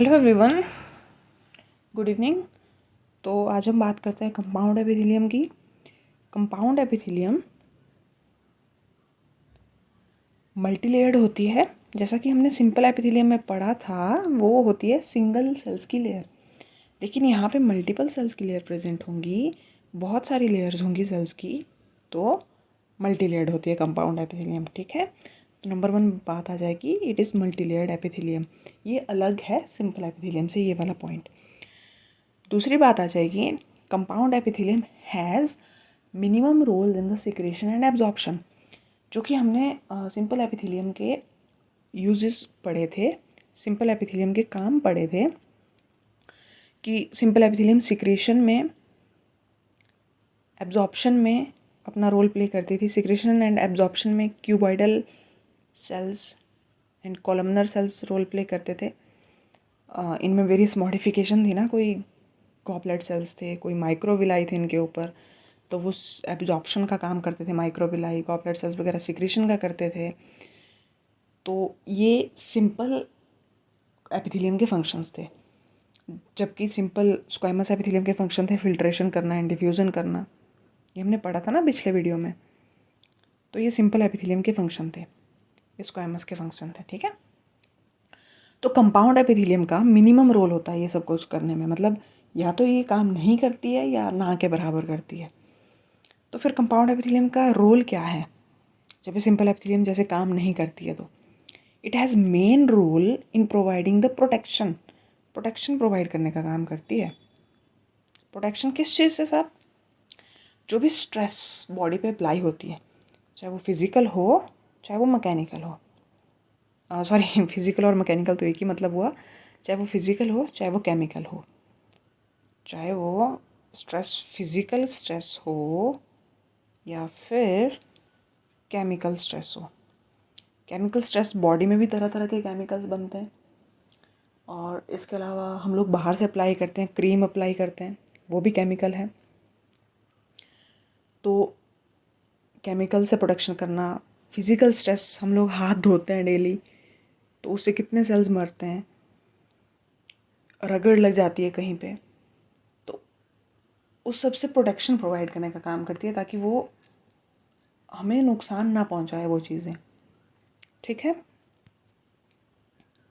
Hello everyone, good evening. तो आज हम बात करते हैं कंपाउंड एपिथेलियम की। कंपाउंड एपिथेलियम मल्टीलेयर्ड होती है। जैसा कि हमने सिंपल एपिथेलियम में पढ़ा था, वो होती है सिंगल सेल्स की लेयर। लेकिन यहाँ पे मल्टीपल सेल्स की लेयर प्रेजेंट होंगी, बहुत सारी लेयर्स होंगी सेल्स की, तो मल्टीलेयर्ड होती है कंपाउंड एपिथेलियम। ठीक है, तो नंबर 1 बात आ जाएगी, इट इज़ मल्टीलेयर्ड एपिथेलियम। ये अलग है सिंपल एपिथेलियम से, ये वाला पॉइंट। दूसरी बात आ जाएगी, compound epithelium has minimum role in the secretion and absorption. जो कि हमने सिंपल एपिथेलियम के यूजेस पढ़े थे, सिंपल एपिथेलियम के काम पढ़े थे कि सिंपल एपिथेलियम सिक्रेशन में, एब्जॉर्प्शन में अपना रोल प्ले करती थी। सिक्रेशन एंड एब्जॉर्प्शन में cuboidal cells and columnar cells role play करते थे। इनमें वेरियस मॉडिफिकेशन थी ना, कोई गॉबलेट सेल्स थे, कोई माइक्रोविलाई थे इनके ऊपर, तो वो एब्जॉर्प्शन का काम करते थे। माइक्रोविलाई, गॉबलेट सेल्स वगैरह सिक्रेशन का करते थे। तो ये सिंपल एपिथेलियम के फंक्शंस थे, जबकि सिंपल स्क्वायमस एपिथेलियम के फंक्शन थे फिल्ट्रेशन करना एंड डिफ्यूज़न करना। ये हमने पढ़ा था ना पिछले वीडियो में। तो ये सिंपल एपिथेलियम के फंक्शन थे, स्क्वायमस के फंक्शन थे। ठीक है, तो कंपाउंड एपिथेलियम का मिनिमम रोल होता है ये सब कुछ करने में। मतलब या तो ये काम नहीं करती है या ना के बराबर करती है। तो फिर कंपाउंड एपिथेलियम का रोल क्या है जब ये सिंपल एपिथेलियम जैसे काम नहीं करती है? तो it has main role in providing the protection. Protection provide करने का काम करती है। प्रोटेक्शन किस चीज़ से साहब? जो भी स्ट्रेस बॉडी पे अप्लाई होती है, चाहे वो फिज़िकल हो चाहे वो मैकेनिकल हो। सॉरी फिज़िकल और मैकेनिकल तो एक ही मतलब हुआ। चाहे वो फिज़िकल हो चाहे वो केमिकल हो, चाहे वो स्ट्रेस फिज़िकल स्ट्रेस हो या फिर केमिकल स्ट्रेस हो। केमिकल स्ट्रेस, बॉडी में भी तरह तरह के केमिकल्स बनते हैं, और इसके अलावा हम लोग बाहर से अप्लाई करते हैं, क्रीम अप्लाई करते हैं, वो भी केमिकल है। तो केमिकल से प्रोटेक्शन करना। फिज़िकल स्ट्रेस, हम लोग हाथ धोते हैं डेली, तो उससे कितने सेल्स मरते हैं, रगड़ लग जाती है कहीं पे, तो उस सब से प्रोटेक्शन प्रोवाइड करने का काम करती है, ताकि वो हमें नुकसान ना पहुंचाए वो चीज़ें। ठीक है,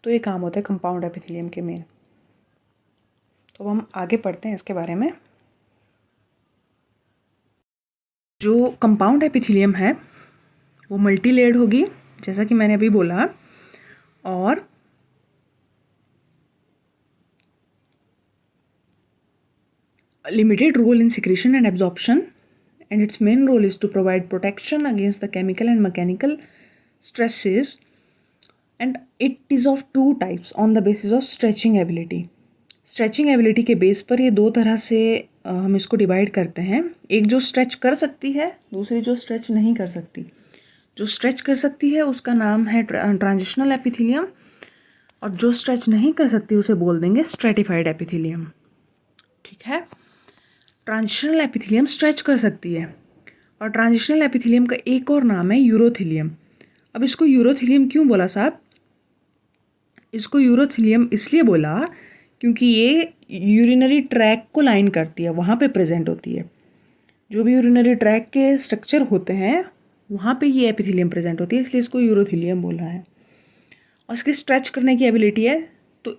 तो ये काम होता है कंपाउंड एपिथेलियम के मेन। तो हम आगे पढ़ते हैं इसके बारे में। जो कंपाउंड एपिथेलियम है वो मल्टी लेयर्ड होगी, जैसा कि मैंने अभी बोला, और limited role in secretion and absorption, and its main role is to provide protection against the chemical and mechanical stresses, and it is of two types on the basis of stretching ability. Stretching ability के base पर ये दो तरह से हम इसको divide करते हैं। एक जो स्ट्रेच कर सकती है, दूसरी जो स्ट्रेच नहीं कर सकती। जो स्ट्रेच कर सकती है उसका नाम है ट्रांजिशनल एपिथेलियम, और जो स्ट्रेच नहीं कर सकती उसे बोल देंगे स्ट्रेटिफाइड एपिथेलियम। ठीक है, ट्रांजिशनल एपिथेलियम स्ट्रेच कर सकती है, और ट्रांजिशनल एपिथेलियम का एक और नाम है यूरोथेलियम। अब इसको यूरोथेलियम क्यों बोला साहब? इसको यूरोथेलियम इसलिए बोला क्योंकि ये यूरिनरी ट्रैक को लाइन करती है, वहाँ पे प्रेजेंट होती है। जो भी यूरिनरी ट्रैक के स्ट्रक्चर होते हैं वहाँ पे ये एपिथेलियम प्रेजेंट होती है, इसलिए इसको यूरोथेलियम बोला है। और इसकी स्ट्रेच करने की एबिलिटी है, तो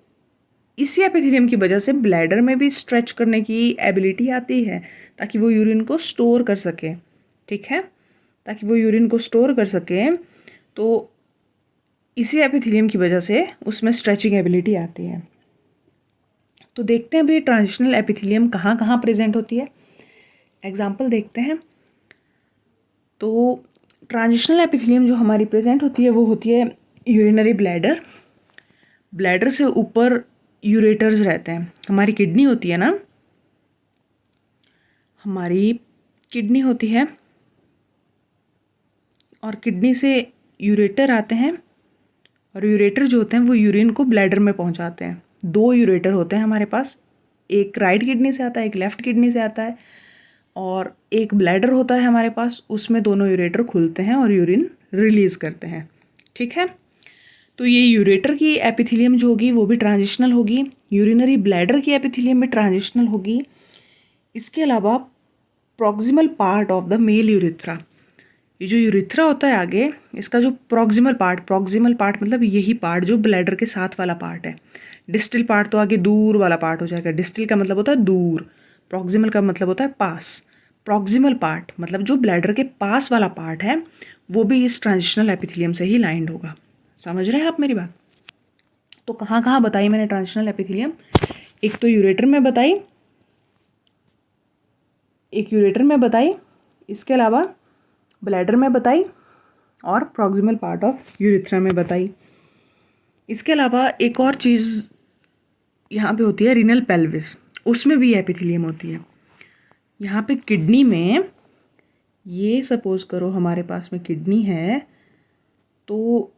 इसी एपिथेलियम की वजह से ब्लैडर में भी स्ट्रेच करने की एबिलिटी आती है, ताकि वो यूरिन को स्टोर कर सके। ठीक है, ताकि वो यूरिन को स्टोर कर सके, तो इसी एपिथेलियम की वजह से उसमें स्ट्रेचिंग एबिलिटी आती है। तो देखते हैं भाई ट्रांजिशनल एपिथेलियम कहाँ कहाँ प्रेजेंट होती है। एग्जाम्पल देखते हैं। तो ट्रांजिशनल एपिथेलियम जो हमारी प्रेजेंट होती है वो होती है यूरिनरी ब्लैडर। ब्लैडर से ऊपर यूरेटर्स रहते हैं। हमारी किडनी होती है ना, हमारी किडनी होती है, और किडनी से यूरेटर आते हैं, और यूरेटर जो होते हैं वो यूरिन को ब्लैडर में पहुंचाते हैं। दो यूरेटर होते हैं हमारे पास, एक राइट किडनी से आता है, एक लेफ्ट किडनी से आता है, और एक ब्लैडर होता है हमारे पास, उसमें दोनों यूरेटर खुलते हैं और यूरिन रिलीज करते हैं। ठीक है, तो ये यूरेटर की एपिथेलियम जो होगी वो भी ट्रांजिशनल होगी, यूरिनरी ब्लैडर की एपिथेलियम भी ट्रांजिशनल होगी। इसके अलावा proximal part of the male urethra, ये जो यूरिथ्रा होता है आगे, इसका जो प्रॉक्सिमल पार्ट मतलब यही पार्ट जो ब्लैडर के साथ वाला पार्ट है। डिस्टल पार्ट तो आगे दूर वाला पार्ट हो जाएगा। डिस्टल का मतलब होता है दूर, प्रॉक्सिमल का मतलब होता है पास। प्रॉक्सिमल पार्ट मतलब जो ब्लैडर के पास वाला पार्ट है वो भी इस ट्रांजिशनल एपिथेलियम से ही लाइंड होगा। समझ रहे हैं आप मेरी बात? तो कहाँ कहाँ बताई मैंने ट्रांजिशनल एपिथेलियम? एक तो यूरेटर में बताई, इसके अलावा ब्लैडर में बताई और प्रॉक्सिमल पार्ट ऑफ यूरिथ्रा में बताई। इसके अलावा एक और चीज़ यहाँ पे होती है रीनल पेल्विस, उसमें भी एपिथेलियम होती है। यहाँ पे किडनी में, ये सपोज करो हमारे पास में किडनी है, तो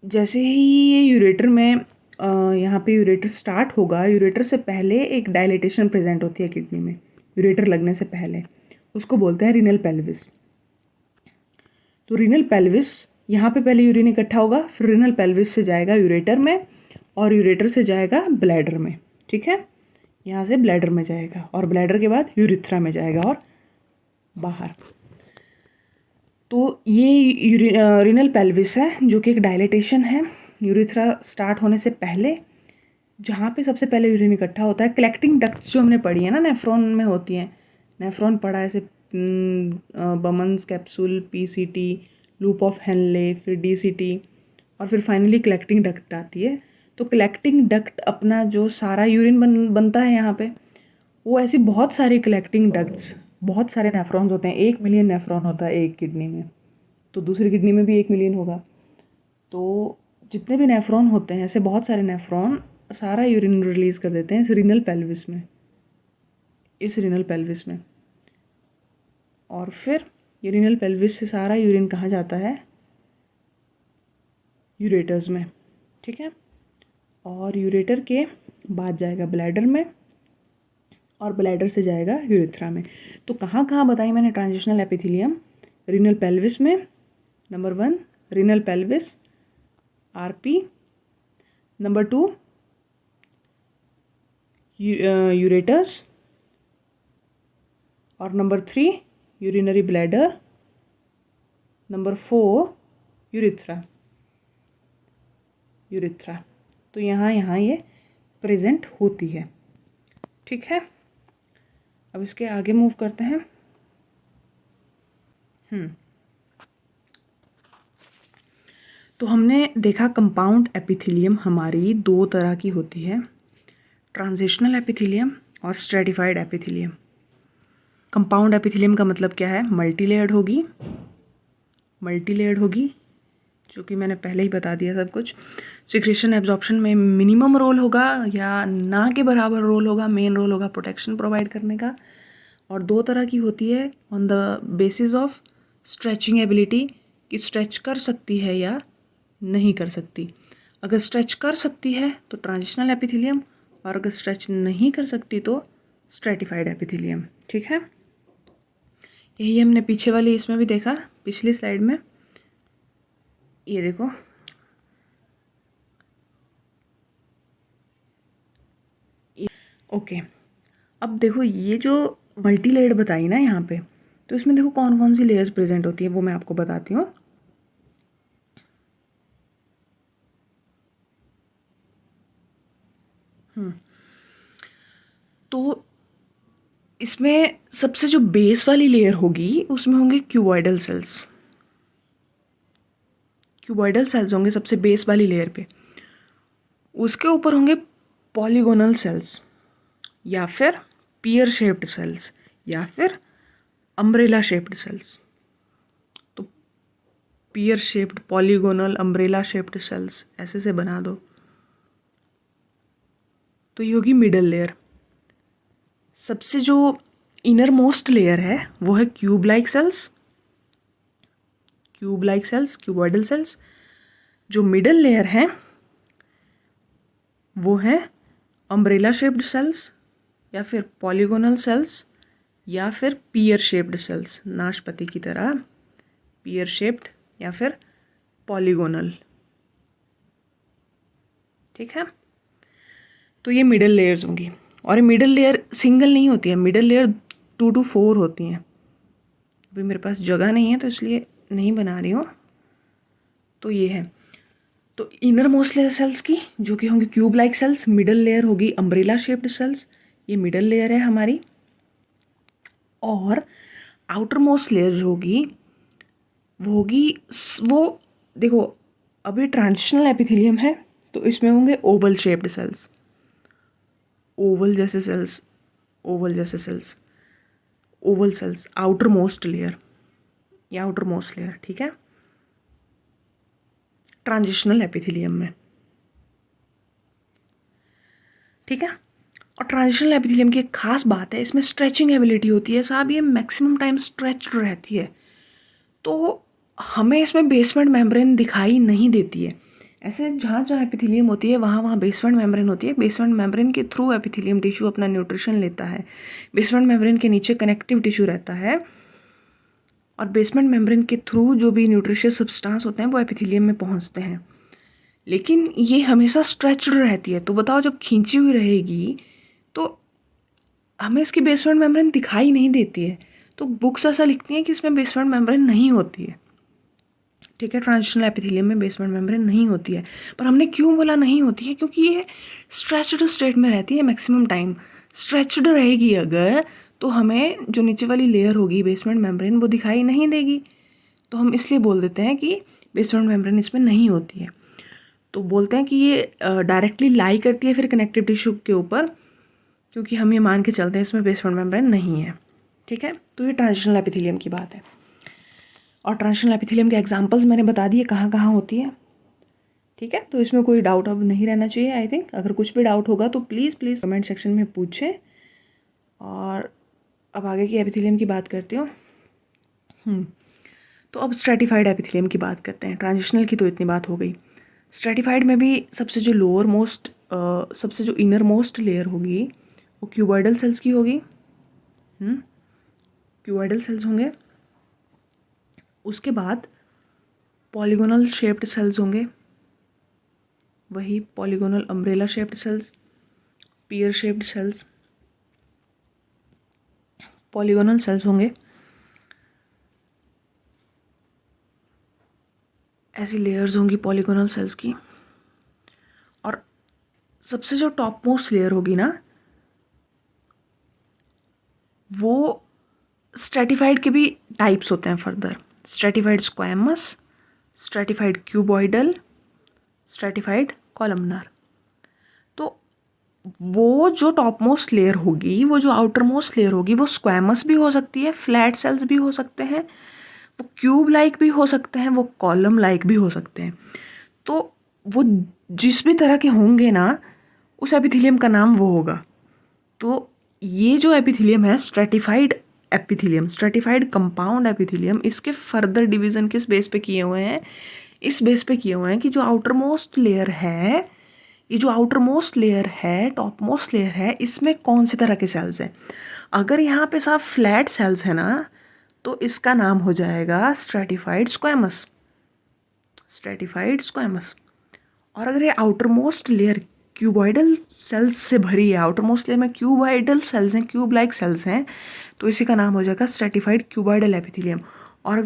जैसे ही ये यूरेटर में यहाँ पे यूरेटर स्टार्ट होगा, यूरेटर से पहले एक डायलेटेशन प्रेजेंट होती है किडनी में, यूरेटर लगने से पहले, उसको बोलते हैं रीनल पेल्विस। तो रीनल पेल्विस, यहाँ पे पहले यूरिन इकट्ठा होगा, फिर रीनल पेल्विस से जाएगा यूरेटर में और यूरेटर से जाएगा ब्लैडर में। ठीक है, यहाँ से ब्लैडर में जाएगा और ब्लैडर के बाद यूरिथ्रा में जाएगा और बाहर। तो ये रीनल पेल्विस है जो कि एक डायलेटेशन है यूरिथ्रा स्टार्ट होने से पहले, जहाँ पे सबसे पहले यूरिन इकट्ठा होता है। कलेक्टिंग डक्ट्स जो हमने पढ़ी है ना, नेफ्रॉन में होती हैं, नेफ्रॉन पढ़ा है, जैसे Bowman's capsule, PCT, loop of Henle, फिर डीसीटी और फिर फाइनली कलेक्टिंग डक्ट आती है। तो कलेक्टिंग डक्ट अपना जो सारा यूरिन बनता है यहाँ पे, वो ऐसी बहुत सारी कलेक्टिंग डक्ट्स, बहुत सारे नेफ्रॉन्स होते हैं। 1 मिलियन नेफ्रॉन होता है एक किडनी में, तो दूसरी किडनी में भी 1 मिलियन होगा। तो जितने भी नेफ्रॉन होते हैं, ऐसे बहुत सारे नेफ्रॉन सारा यूरिन रिलीज कर देते हैं इस रीनल पेल्विस में, और फिर यूरिनल पेल्विस से सारा यूरिन कहाँ जाता है? यूरेटर्स में। ठीक है, और यूरेटर के बाद जाएगा ब्लैडर में और ब्लैडर से जाएगा यूरिथ्रा में। तो कहाँ कहाँ बताई मैंने ट्रांजिशनल एपिथेलियम? रीनल पेल्विस में, number 1 renal pelvis RP, number 2 ureters, और number 3 urinary bladder, number 4 urethra. तो यहाँ ये प्रेजेंट होती है। ठीक है, अब इसके आगे मूव करते हैं। तो हमने देखा कंपाउंड एपिथेलियम हमारी 2 तरह की होती है, ट्रांजिशनल एपिथेलियम और स्ट्रेटिफाइड एपिथेलियम। कंपाउंड एपिथेलियम का मतलब क्या है? मल्टी लेयर्ड होगी, जो कि मैंने पहले ही बता दिया सब कुछ। सिक्रेशन एब्जॉर्प्शन में मिनिमम रोल होगा या ना के बराबर रोल होगा, मेन रोल होगा प्रोटेक्शन प्रोवाइड करने का। और 2 तरह की होती है on the basis of stretching ability, कि स्ट्रेच कर सकती है या नहीं कर सकती। अगर स्ट्रेच कर सकती है तो ट्रांजिशनल एपिथेलियम, और अगर स्ट्रेच नहीं कर सकती तो स्ट्रेटिफाइड एपिथेलियम। ठीक है, यही हमने पीछे वाली इसमें भी देखा, पिछली स्लाइड में। ये देखो, ओके। अब देखो ये जो मल्टी लेयर्ड बताई ना यहाँ पे, तो इसमें देखो कौन कौन सी लेयर्स प्रेजेंट होती है, वो मैं आपको बताती हूँ। तो इसमें सबसे जो बेस वाली लेयर होगी उसमें होंगे क्यूबॉइडल सेल्स होंगे सबसे बेस वाली लेयर पे। उसके ऊपर होंगे पॉलीगोनल सेल्स, या फिर पियर शेप्ड सेल्स, या फिर अम्ब्रेला शेप्ड सेल्स। तो pear shaped, polygonal, umbrella shaped cells ऐसे से बना दो। तो ये होगी मिडल लेयर। सबसे जो इनर मोस्ट लेयर है वो है cube like cells, cuboidal cells. जो मिडल लेयर है वो है अम्ब्रेला शेप्ड सेल्स, या फिर पॉलीगोनल सेल्स, या फिर पियर शेप्ड सेल्स, नाशपाती की तरह पियर शेप्ड या फिर पॉलीगोनल ठीक है। तो ये मिडल लेयर्स होंगी, और ये मिडल लेयर सिंगल नहीं होती है, मिडल लेयर 2 to 4 होती हैं। अभी मेरे पास जगह नहीं है तो इसलिए नहीं बना रही हूँ। तो ये है, तो इनर मोस्ट लेयर सेल्स की जो कि होंगी cube like cells, middle layer होगी अम्ब्रेला शेप्ड सेल्स, ये मिडल लेयर है हमारी। और आउटर मोस्ट लेयर जो होगी वो होगी वो देखो, अभी ट्रांजिशनल एपिथेलियम है तो इसमें होंगे ओवल शेप्ड सेल्स, ओवल जैसे सेल्स, ओवल जैसे cells, oval cells, outer most layer, या आउटर मोस्ट लेयर, ठीक है, ट्रांजिशनल एपिथेलियम में, ठीक है। और ट्रांजिशनल एपिथेलियम की एक खास बात है, इसमें स्ट्रेचिंग एबिलिटी होती है साहब, ये मैक्सिमम टाइम स्ट्रेच्ड रहती है, तो हमें इसमें बेसमेंट मेम्ब्रेन दिखाई नहीं देती है। ऐसे जहाँ जहाँ एपिथेलियम होती है वहाँ वहाँ बेसमेंट मेम्ब्रेन होती है, बेसमेंट मेम्ब्रेन के थ्रू एपिथेलियम टिश्यू अपना न्यूट्रिशन लेता है, बेसमेंट मेम्ब्रेन के नीचे कनेक्टिव टिश्यू रहता है, और बेसमेंट मेम्ब्रेन के थ्रू जो भी न्यूट्रिशियस सब्सटेंस होते हैं वो एपिथेलियम में पहुँचते हैं। लेकिन ये हमेशा स्ट्रेच्ड रहती है, तो बताओ जब खींची हुई रहेगी तो हमें इसकी बेसमेंट मेम्ब्रेन दिखाई नहीं देती है, तो बुक्स ऐसा लिखती हैं कि इसमें बेसमेंट मेम्ब्रेन नहीं होती है, ठीक है, ट्रांजिशनल एपिथेलियम में बेसमेंट मेम्ब्रेन नहीं होती है। पर हमने क्यों बोला नहीं होती है, क्योंकि ये स्ट्रेच्ड स्टेट में रहती है मैक्सिमम टाइम। स्ट्रेच्ड रहेगी अगर तो हमें जो नीचे वाली लेयर होगी बेसमेंट मेम्ब्रेन वो दिखाई नहीं देगी, तो हम इसलिए बोल देते हैं कि बेसमेंट मेम्ब्रेन इसमें नहीं होती है। तो बोलते हैं कि ये डायरेक्टली लाई करती है फिर कनेक्टिव टिश्यू के ऊपर, क्योंकि हम ये मान के चलते हैं इसमें बेसमेंट मेम्ब्रेन नहीं है, ठीक है। तो ये ट्रांजिशनल एपिथेलियम की बात है। और ट्रांजिशनल एपिथेलियम के एग्जांपल्स मैंने बता दिए कहाँ कहाँ होती है, ठीक है। तो इसमें कोई डाउट अब नहीं रहना चाहिए आई थिंक। अगर कुछ भी डाउट होगा तो प्लीज़ कमेंट सेक्शन में पूछें। और अब आगे की एपिथेलियम की बात करती हूँ। तो अब स्ट्रेटिफाइड एपिथेलियम की बात करते हैं। ट्रांजिशनल की तो इतनी बात हो गई। स्ट्रेटिफाइड में भी सबसे जो लोअर मोस्ट सबसे जो इनर मोस्ट लेयर होगी वो क्यूबॉइडल सेल्स की होगी, क्यूबॉइडल सेल्स होंगे। उसके बाद पॉलीगोनल शेप्ड सेल्स होंगे, वही polygonal umbrella shaped cells, pear shaped cells, polygonal cells होंगे। ऐसी लेयर्स होंगी पॉलीगोनल सेल्स की। और सबसे जो टॉप मोस्ट लेयर होगी ना वो स्ट्रेटिफाइड के भी टाइप्स होते हैं further, stratified squamous, stratified cuboidal, stratified columnar. तो वो जो टॉप मोस्ट लेयर होगी, वो जो आउटर मोस्ट लेयर होगी वो स्क्वैमस भी हो सकती है, फ्लैट सेल्स भी हो सकते हैं, वो क्यूब लाइक भी हो सकते हैं, वो कॉलम लाइक भी हो सकते हैं। तो वो जिस भी तरह के होंगे ना उस एपिथेलियम का नाम वो होगा। तो ये जो एपिथेलियम है stratified epithelium, stratified compound epithelium, इसके फर्दर डिवीजन किस बेस पे किए हुए हैं, इस बेस पे किए हुए हैं कि जो आउटर मोस्ट लेयर है, ये जो आउटर मोस्ट लेयर है, टॉप मोस्ट लेयर है, इसमें कौन सी तरह के सेल्स हैं। अगर यहाँ पे साफ फ्लैट सेल्स है ना तो इसका नाम हो जाएगा स्ट्रेटिफाइड स्क्वैमस, स्ट्रेटिफाइड स्क्वैमस। और अगर ये outer most layer cuboidal cells से भरी है, आउटर मोस्ट लेयर में क्यूबॉइडल सेल्स हैं, क्यूब लाइक सेल्स हैं, तो इसी का नाम हो जाएगा स्ट्रेटिफाइड क्यूबॉइडल एपिथेलियम। और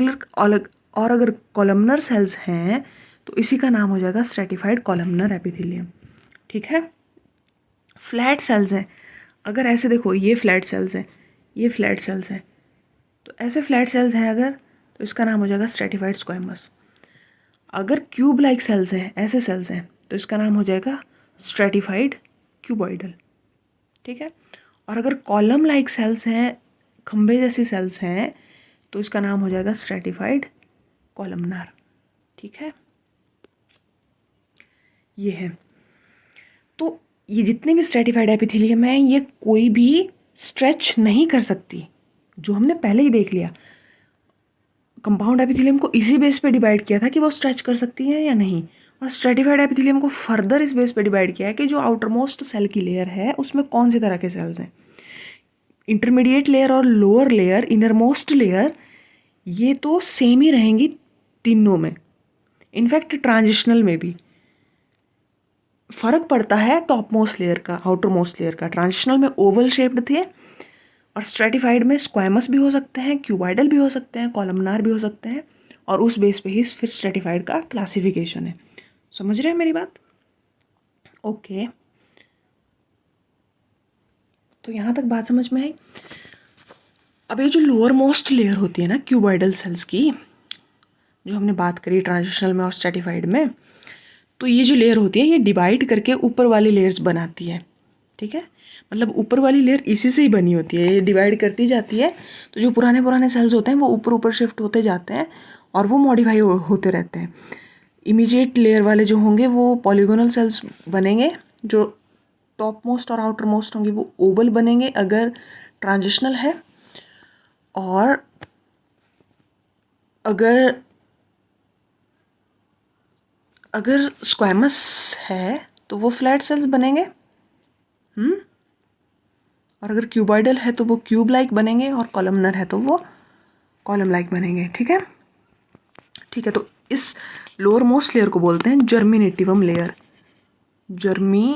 अगर कॉलमनर सेल्स हैं तो इसी का नाम हो जाएगा स्ट्रेटिफाइड कॉलमनर एपिथेलियम, ठीक है। फ्लैट सेल्स हैं, अगर ऐसे देखो ये फ्लैट सेल्स हैं, ये फ्लैट सेल्स हैं, तो ऐसे फ्लैट सेल्स हैं अगर, तो इसका नाम हो जाएगा स्ट्रेटिफाइड स्क्वैमस। अगर क्यूब लाइक सेल्स हैं, ऐसे सेल्स हैं, तो इसका नाम हो जाएगा स्ट्रेटिफाइड क्यूबॉइडल, ठीक है। और अगर कॉलम लाइक सेल्स हैं, खंबे जैसी सेल्स हैं, तो इसका नाम हो जाएगा स्ट्रेटिफाइड कॉलमनर, ठीक है। ये है। तो ये जितने भी स्ट्रेटिफाइड एपिथेलियम हैं ये कोई भी स्ट्रेच नहीं कर सकती, जो हमने पहले ही देख लिया। कंपाउंड एपिथेलियम को इसी बेस पे डिवाइड किया था कि वो स्ट्रेच कर सकती है या नहीं, और स्ट्रेटिफाइड एपिथेलियम को फर्दर इस बेस पे डिवाइड किया है कि जो आउटर मोस्ट सेल की लेयर है उसमें कौन सी तरह के सेल्स हैं। इंटरमीडिएट लेयर और lower layer, inner most layer, ये तो सेम ही रहेंगी तीनों में, इनफैक्ट ट्रांजिशनल में भी। फ़र्क पड़ता है टॉप मोस्ट लेयर का, आउटर मोस्ट लेयर का। ट्रांजिशनल में ओवल शेप्ड थे और स्ट्रेटिफाइड में स्क्वामस भी हो सकते हैं, क्यूबॉइडल भी हो सकते हैं, कॉलमनार भी हो सकते हैं, और उस बेस पे ही फिर स्ट्रेटिफाइड का क्लासिफिकेशन है। समझ रहे हैं मेरी बात? ओके, तो यहाँ तक बात समझ में आई। अब ये जो लोअर मोस्ट लेयर होती है ना क्यूबॉइडल सेल्स की, जो हमने बात करी ट्रांजिशनल में और स्ट्रेटिफाइड में, तो ये जो लेयर होती है ये डिवाइड करके ऊपर वाली लेयर्स बनाती है। ठीक है, मतलब ऊपर वाली लेयर इसी से ही बनी होती है, ये डिवाइड करती जाती है। तो जो पुराने पुराने सेल्स होते हैं वो ऊपर ऊपर शिफ्ट होते जाते हैं और वो मॉडिफाई होते रहते हैं। इमीडिएट लेयर वाले जो होंगे वो पॉलीगोनल सेल्स बनेंगे, जो टॉप मोस्ट और आउटर मोस्ट होंगे वो ओवल बनेंगे अगर ट्रांजिशनल है, और अगर अगर स्क्वैमस है तो वो फ्लैट सेल्स बनेंगे। और अगर क्यूबॉइडल है तो वो क्यूब लाइक बनेंगे, और कॉलमनर है तो वो कॉलम लाइक बनेंगे। ठीक है, ठीक है। तो इस लोअर मोस्ट लेयर को बोलते हैं जर्मिनेटिवम लेयर, जर्मिनेटिवम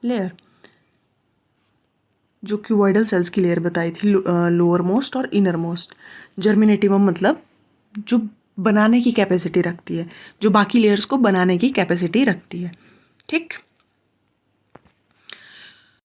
लेयर, जो क्यूबॉइडल सेल्स की लेयर बताई थी, लोअर मोस्ट और इनर मोस्ट। जर्मिनेटिवम मतलब जो बनाने की कैपेसिटी रखती है, जो बाकी लेयर्स को बनाने की कैपेसिटी रखती है। ठीक।